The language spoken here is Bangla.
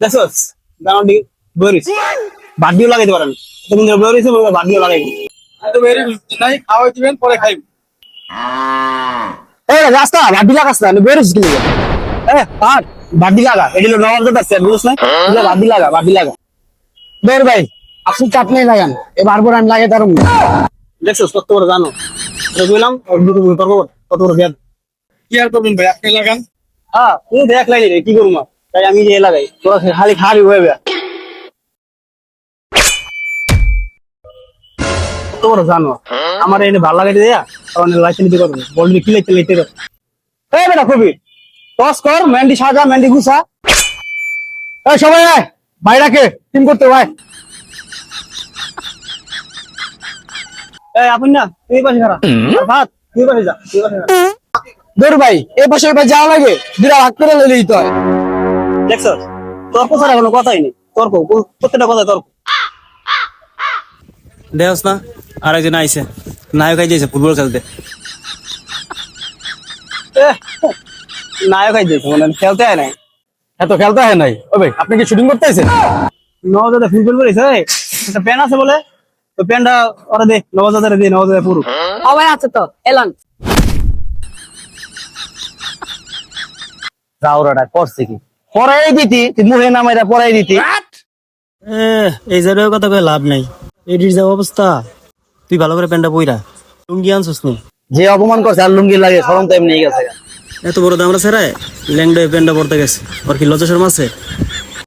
দেখছস গানটি বরিস বাডিও লাগাইতে পারেন তুমি বরিস বাডিও লাগাই তো বেরি নাই খাওয়াই দিবেন পরে খাইব। এই রাস্তা বাডি লাগাস না বরিস কি এ পাট বাডি লাগা এগুলো নওয়াজ আছে বুঝছ না এগুলো বাডি লাগা বের ভাই আপনি চাটনি লাগান এবার বড় আমি লাগাই তারম দেখছস কত বড় জানো এটা বললাম কত বড় বেদ কি আর করবেন ভাই, আপনি লাগান। হ্যাঁ তুই দেখ লাগি রে কি করবো তাই আমি যে লাগাই তোরা খালি খাবি হইবে কত বড় জানো আমার এনে ভালো লাগাই দেয়া কারণ লাইসেন্স দিতে করবে বলবি কি লাইতে লাইতে এই বেটা খুবই টস কর মেন্ডি সাজা মেন্ডি গুছা এই সবাই আয় বাইরাকে টিম করতে ভাই এই আপনি না তুই পাশে খারাপ ভাত তুই পাশে যা তুই পাশে দৌড় ভাই এই পাশে ওই পাশে যাওয়া লাগে দুটা ভাগ করে লইলেই তো হয় দেখছস তর্ক ছাড়া কোনো কথাই নেই তর্ক প্রত্যেকটা কথা তর্ক দেখছ না আরেকজন আইছে নায়ক আইছে ফুটবল খেলতে। নায়ক আই দিয়েছে মানে খেলতে হয় নাই এত খেলতে হয় নাই। ও ভাই আপনি কি শুটিং করতে আইছেন? নবজাদা ফুটবল করেছে একটা প্যান আছে বলে তো প্যানটা ওরা দে নবজাদারে দে নবজাদা পুরো সবাই আছে তো এলান রাউরাটা করছে কি পরাই দিতি তুই মুখে নামাইরা পরাই দিতি এই জায়গায় কথা কয়ে লাভ নাই, এটির যা অবস্থা। তুই ভালো করে প্যান্টটা বইরা লুঙ্গি আনছিস নি, যে অপমান করছে আর লুঙ্গি লাগে সরম তো এমনি গেছে এত বড় দামরা সেরায় ল্যাংডে প্যান্টটা পড়তে গেছে, ওর কি লজ্জা শরম আছে?